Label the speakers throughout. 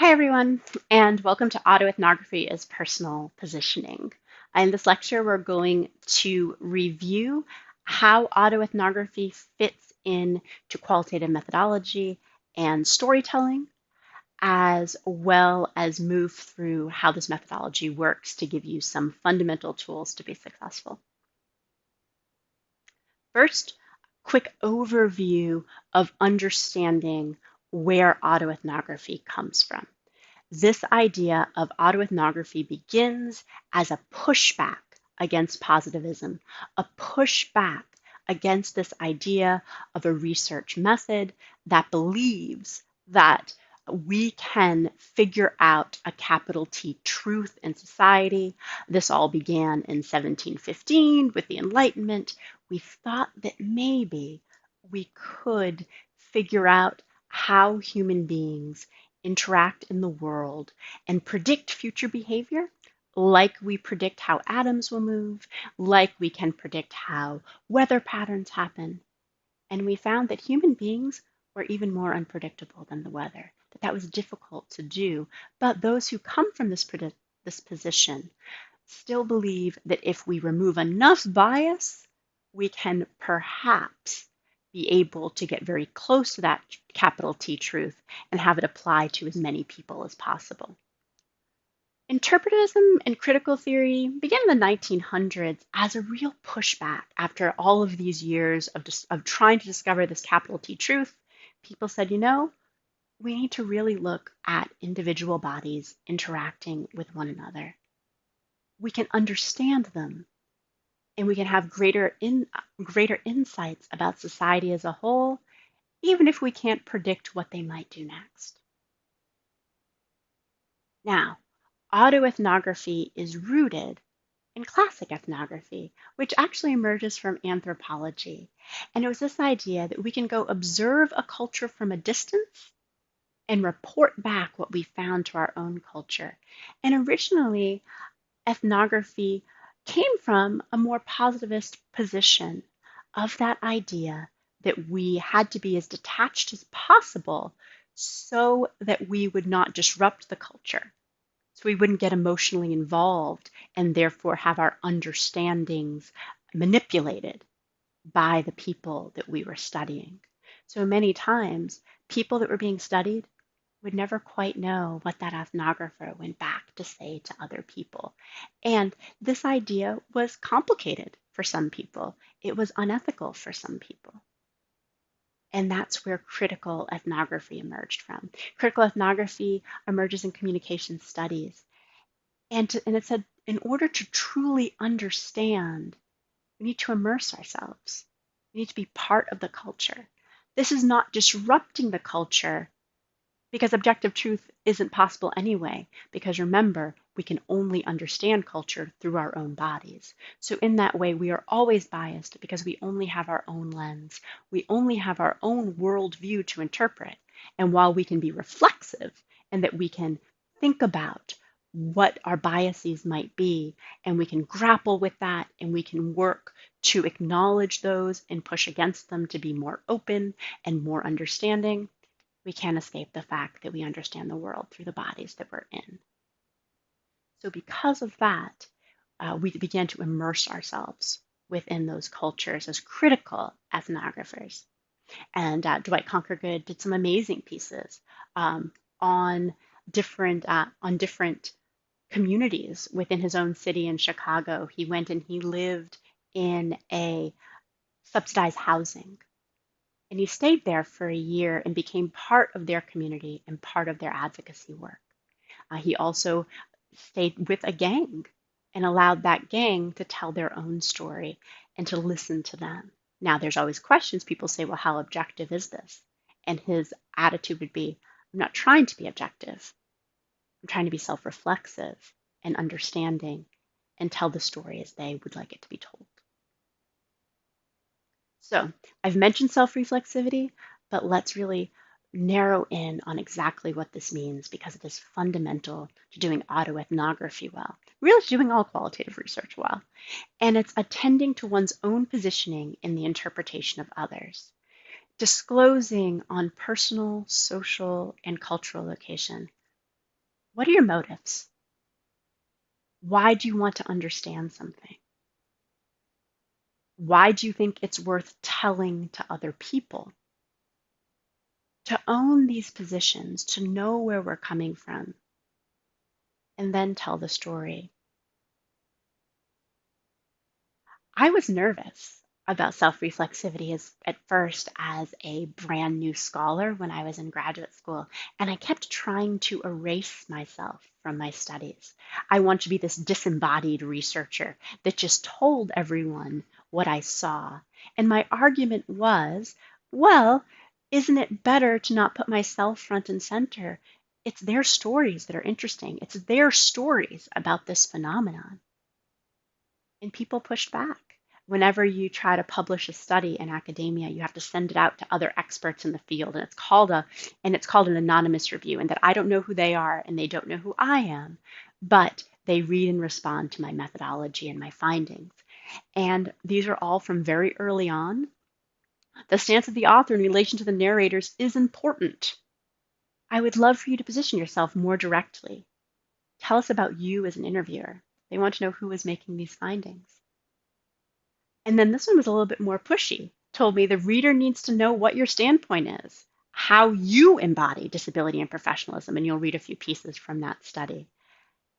Speaker 1: Hi, everyone, and welcome to Autoethnography as Personal Positioning. In this lecture, we're going to review how autoethnography fits into qualitative methodology and storytelling, as well as move through how this methodology works to give you some fundamental tools to be successful. First, quick overview of understanding where autoethnography comes from. This idea of autoethnography begins as a pushback against positivism, a pushback against this idea of a research method that believes that we can figure out a capital T truth in society. This all began in 1715 with the Enlightenment. We thought that maybe we could figure out how human beings interact in the world and predict future behavior, like we predict how atoms will move, like we can predict how weather patterns happen. And we found that human beings were even more unpredictable than the weather, that was difficult to do. But those who come from this position still believe that if we remove enough bias, we can perhaps be able to get very close to that capital T truth and have it apply to as many people as possible. Interpretism and critical theory began in the 1900s as a real pushback after all of these years of trying to discover this capital T truth. People said, we need to really look at individual bodies interacting with one another. We can understand them, and we can have greater insights about society as a whole, even if we can't predict what they might do next. Now, autoethnography is rooted in classic ethnography, which actually emerges from anthropology. And it was this idea that we can go observe a culture from a distance and report back what we found to our own culture. And originally, ethnography came from a more positivist position of that idea that we had to be as detached as possible so that we would not disrupt the culture, so we wouldn't get emotionally involved and therefore have our understandings manipulated by the people that we were studying. So many times, people that were being studied would never quite know what that ethnographer went back to say to other people. And this idea was complicated for some people. It was unethical for some people. And that's where critical ethnography emerged from. Critical ethnography emerges in communication studies. And it said, in order to truly understand, we need to immerse ourselves. We need to be part of the culture. This is not disrupting the culture, because objective truth isn't possible anyway, because remember, we can only understand culture through our own bodies. So in that way, we are always biased because we only have our own lens. We only have our own worldview to interpret. And while we can be reflexive and that we can think about what our biases might be, and we can grapple with that, and we can work to acknowledge those and push against them to be more open and more understanding, we can't escape the fact that we understand the world through the bodies that we're in. So because of that, we began to immerse ourselves within those cultures as critical ethnographers. And Dwight Conquergood did some amazing pieces on different communities within his own city in Chicago. He went and he lived in a subsidized housing. And he stayed there for a year and became part of their community and part of their advocacy work. He also stayed with a gang and allowed that gang to tell their own story and to listen to them. Now, there's always questions. People say, well, how objective is this? And his attitude would be, I'm not trying to be objective. I'm trying to be self-reflexive and understanding and tell the story as they would like it to be told. So I've mentioned self-reflexivity, but let's really narrow in on exactly what this means, because it is fundamental to doing autoethnography well, really doing all qualitative research well. And it's attending to one's own positioning in the interpretation of others, disclosing on personal, social, and cultural location What are your motives? Why do you want to understand something? Why do you think it's worth telling to other people? To own these positions, to know where we're coming from, and then tell the story. I was nervous about self-reflexivity at first as a brand new scholar when I was in graduate school, and I kept trying to erase myself from my studies. I wanted to be this disembodied researcher that just told everyone what I saw. And my argument was, well, isn't it better to not put myself front and center? It's their stories that are interesting. It's their stories about this phenomenon. And people pushed back. Whenever you try to publish a study in academia, you have to send it out to other experts in the field, and it's called an anonymous review, and that I don't know who they are and they don't know who I am, but they read and respond to my methodology and my findings. And these are all from very early on. The stance of the author in relation to the narrators is important. I would love for you to position yourself more directly. Tell us about you as an interviewer. They want to know who is making these findings. And then this one was a little bit more pushy. Told me the reader needs to know what your standpoint is, how you embody disability and professionalism, and you'll read a few pieces from that study.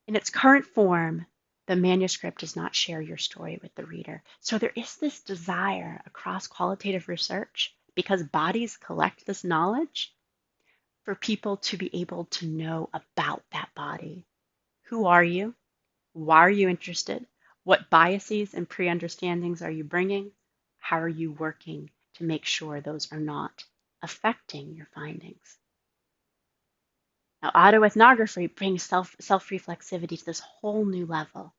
Speaker 1: In its current form, the manuscript does not share your story with the reader. So there is this desire across qualitative research, because bodies collect this knowledge, for people to be able to know about that body. Who are you? Why are you interested? What biases and pre-understandings are you bringing? How are you working to make sure those are not affecting your findings? Now, autoethnography brings self-reflexivity to this whole new level.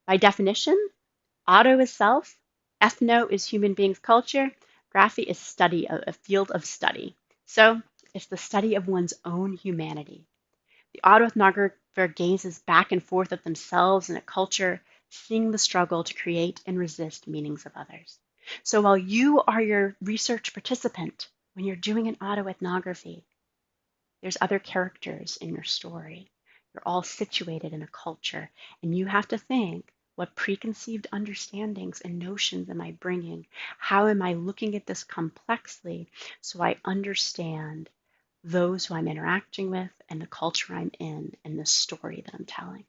Speaker 1: By definition, auto is self, ethno is human beings' culture, graphy is study, a field of study. So it's the study of one's own humanity. The autoethnographer gazes back and forth at themselves and at culture, seeing the struggle to create and resist meanings of others. So while you are your research participant, when you're doing an autoethnography, there's other characters in your story. You're all situated in a culture, and you have to think, what preconceived understandings and notions am I bringing? How am I looking at this complexly so I understand those who I'm interacting with and the culture I'm in and the story that I'm telling?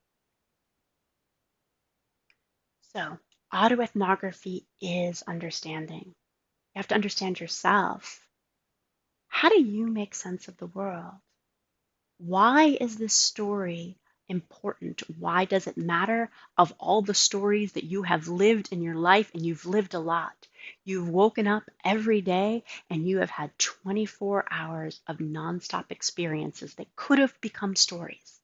Speaker 1: So, autoethnography is understanding. You have to understand yourself. How do you make sense of the world? Why is this story important? Why does it matter? Of all the stories that you have lived in your life, and you've lived a lot, you've woken up every day and you have had 24 hours of nonstop experiences that could have become stories.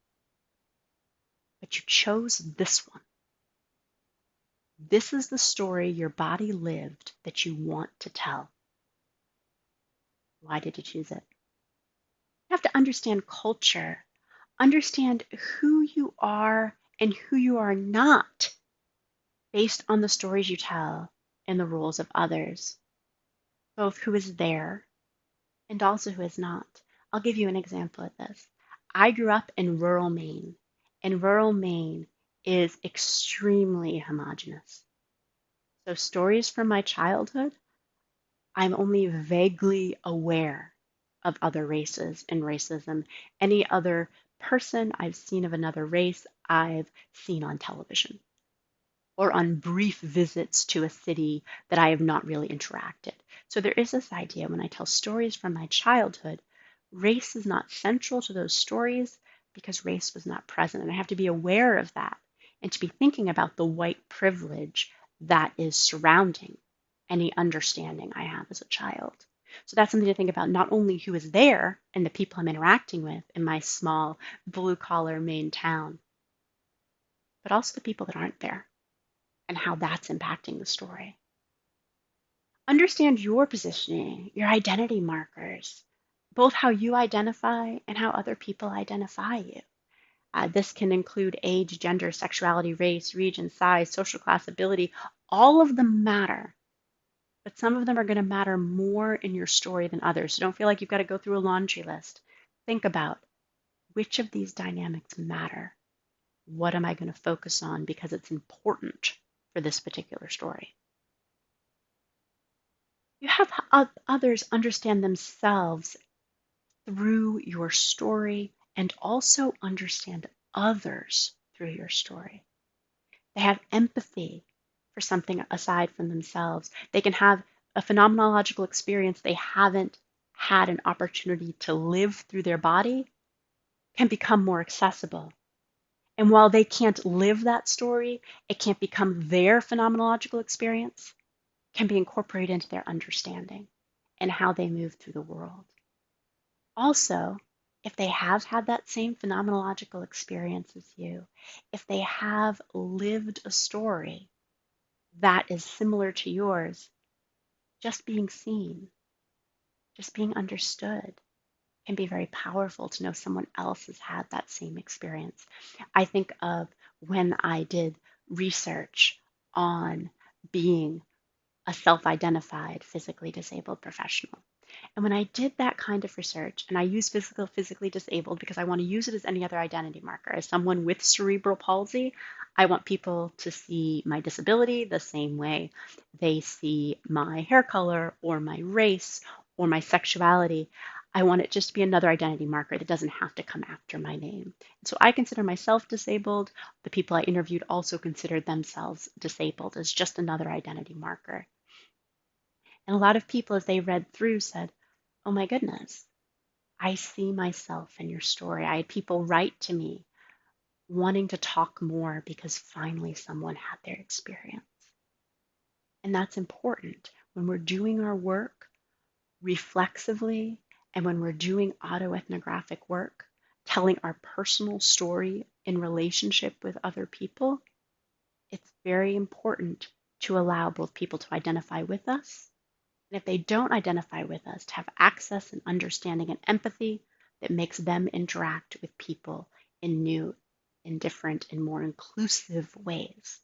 Speaker 1: But you chose this one. This is the story your body lived that you want to tell. Why did you choose it? You have to understand culture. Understand who you are and who you are not based on the stories you tell and the roles of others, both who is there and also who is not. I'll give you an example of this. I grew up in rural Maine, and rural Maine is extremely homogenous. So stories from my childhood, I'm only vaguely aware of other races and racism. Any other person I've seen of another race, I've seen on television or on brief visits to a city that I have not really interacted. So there is this idea when I tell stories from my childhood, race is not central to those stories because race was not present. And I have to be aware of that and to be thinking about the white privilege that is surrounding any understanding I have as a child. So that's something to think about, not only who is there and the people I'm interacting with in my small blue collar Maine town, but also the people that aren't there and how that's impacting the story. Understand your positioning, your identity markers, both how you identify and how other people identify you. This can include age, gender, sexuality, race, region, size, social class, ability. All of them matter, but some of them are going to matter more in your story than others. So don't feel like you've got to go through a laundry list. Think about, which of these dynamics matter? What am I going to focus on because it's important for this particular story? You have others understand themselves through your story and also understand others through your story. They have empathy for something aside from themselves. They can have a phenomenological experience they haven't had an opportunity to live through their body, can become more accessible. And while they can't live that story, it can't become their phenomenological experience, can be incorporated into their understanding and how they move through the world. Also, if they have had that same phenomenological experience as you, if they have lived a story that is similar to yours, just being seen, just being understood can be very powerful to know someone else has had that same experience. I think of when I did research on being a self-identified physically disabled professional. And when I did that kind of research, and I use physically disabled because I want to use it as any other identity marker. As someone with cerebral palsy, I want people to see my disability the same way they see my hair color or my race or my sexuality. I want it just to be another identity marker that doesn't have to come after my name. So I consider myself disabled. The people I interviewed also considered themselves disabled as just another identity marker. And a lot of people, as they read through, said, oh my goodness, I see myself in your story. I had people write to me wanting to talk more because finally someone had their experience. And that's important when we're doing our work reflexively and when we're doing autoethnographic work, telling our personal story in relationship with other people. It's very important to allow both people to identify with us, and if they don't identify with us, to have access and understanding and empathy that makes them interact with people in new, in different, and more inclusive ways.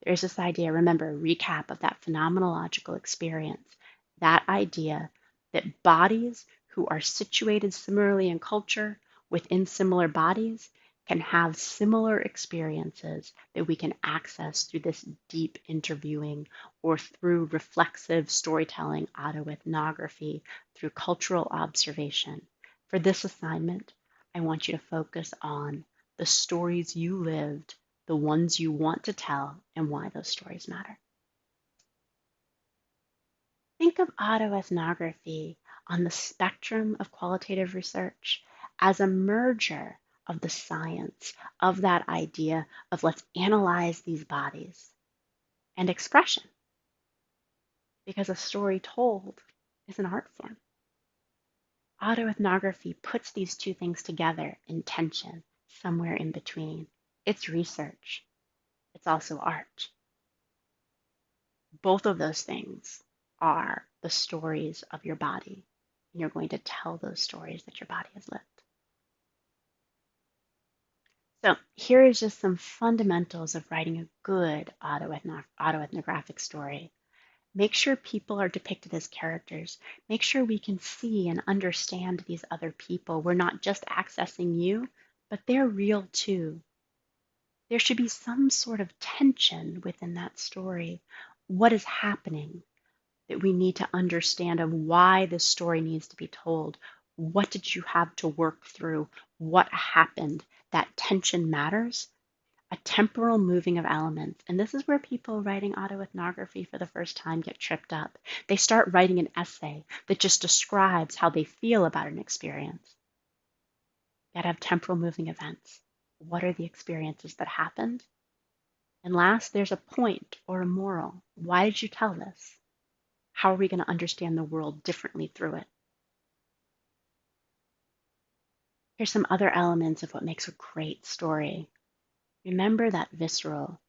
Speaker 1: There's this idea, remember, recap of that phenomenological experience, that idea that bodies who are situated similarly in culture within similar bodies can have similar experiences that we can access through this deep interviewing or through reflexive storytelling, autoethnography, through cultural observation. For this assignment, I want you to focus on the stories you lived, the ones you want to tell, and why those stories matter. Think of autoethnography on the spectrum of qualitative research as a merger of the science of that idea of let's analyze these bodies and expression, because a story told is an art form. Autoethnography puts these two things together in tension, somewhere in between. It's research. It's also art. Both of those things are the stories of your body. And you're going to tell those stories that your body has lived. So here is just some fundamentals of writing a good autoethnographic story. Make sure people are depicted as characters. Make sure we can see and understand these other people. We're not just accessing you, but they're real too. There should be some sort of tension within that story. What is happening that we need to understand of why this story needs to be told? What did you have to work through? What happened? That tension matters. A temporal moving of elements. And this is where people writing autoethnography for the first time get tripped up. They start writing an essay that just describes how they feel about an experience. You gotta have temporal moving events. What are the experiences that happened? And last, there's a point or a moral. Why did you tell this? How are we going to understand the world differently through it? Here's some other elements of what makes a great story. Remember that visceral.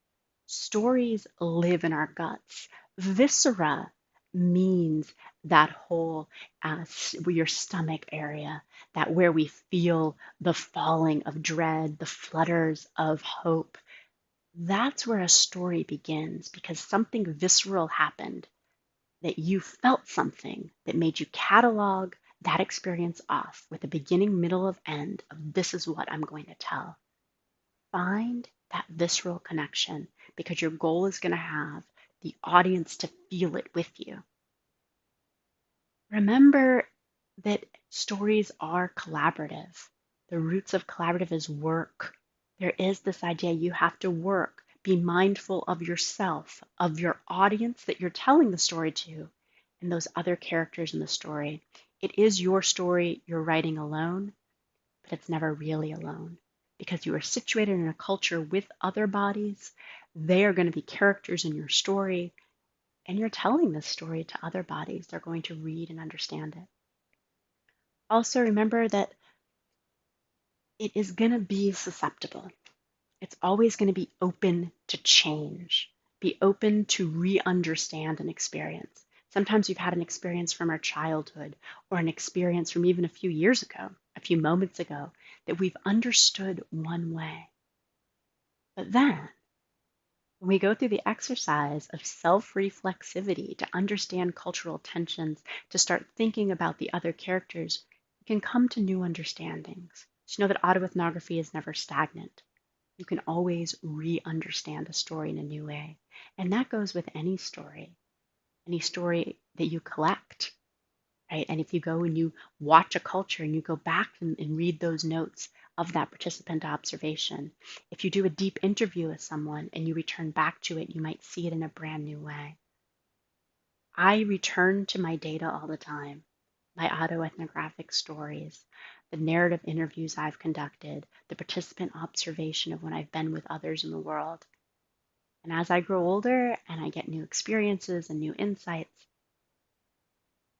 Speaker 1: Stories live in our guts. Viscera means that whole your stomach area, that where we feel the falling of dread, the flutters of hope. That's where a story begins because something visceral happened, that you felt something that made you catalog that experience off with a beginning, middle, of end of this is what I'm going to tell. Find that visceral connection because your goal is going to have the audience to feel it with you. Remember that stories are collaborative. The roots of collaborative is work. There is this idea you have to work, be mindful of yourself, of your audience that you're telling the story to, and those other characters in the story. It is your story you're writing alone, but it's never really alone because you are situated in a culture with other bodies. They are going to be characters in your story, and you're telling this story to other bodies. They're going to read and understand it. Also, remember that it is going to be susceptible. It's always going to be open to change, be open to re-understand an experience. Sometimes we've had an experience from our childhood or an experience from even a few years ago, a few moments ago, that we've understood one way. But then, when we go through the exercise of self-reflexivity to understand cultural tensions, to start thinking about the other characters, we can come to new understandings. So know that autoethnography is never stagnant. You can always re-understand a story in a new way. And that goes with any story that you collect, right? And if you go and you watch a culture and you go back and read those notes of that participant observation, if you do a deep interview with someone and you return back to it, you might see it in a brand new way. I return to my data all the time, my autoethnographic stories, the narrative interviews I've conducted, the participant observation of when I've been with others in the world. And as I grow older and I get new experiences and new insights,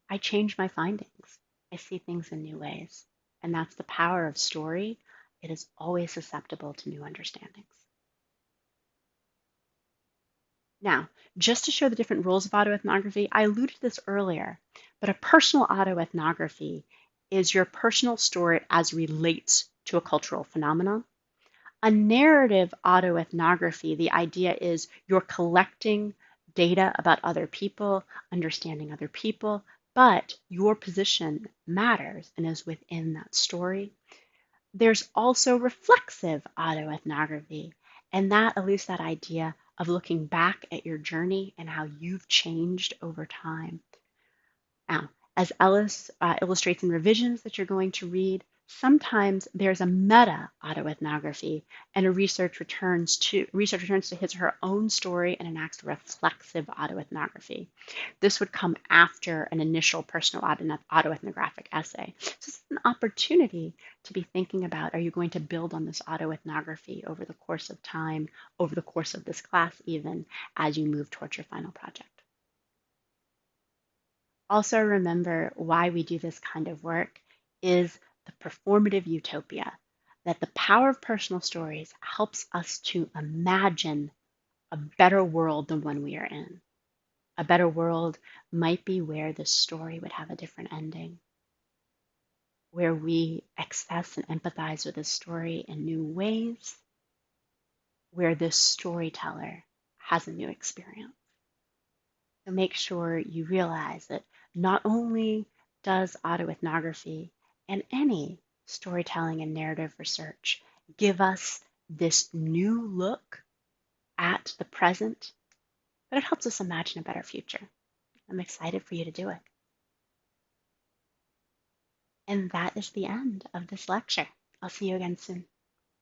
Speaker 1: I change my findings. I see things in new ways. And that's the power of story. It is always susceptible to new understandings. Now, just to show the different roles of autoethnography, I alluded to this earlier, but a personal autoethnography is your personal story as relates to a cultural phenomenon. A narrative autoethnography, the idea is you're collecting data about other people, understanding other people, but your position matters and is within that story. There's also reflexive autoethnography, and that alludes to that idea of looking back at your journey and how you've changed over time. Now, as Ellis illustrates in revisions that you're going to read, sometimes there's a meta autoethnography, and a researcher returns to his or her own story and enacts a reflexive autoethnography. This would come after an initial personal autoethnographic essay. So this is an opportunity to be thinking about, are you going to build on this autoethnography over the course of time, over the course of this class even, as you move towards your final project? Also remember why we do this kind of work is the performative utopia, that the power of personal stories helps us to imagine a better world than one we are in. A better world might be where the story would have a different ending, where we access and empathize with the story in new ways, where this storyteller has a new experience. So make sure you realize that not only does autoethnography and any storytelling and narrative research give us this new look at the present, but it helps us imagine a better future. I'm excited for you to do it. And that is the end of this lecture. I'll see you again soon.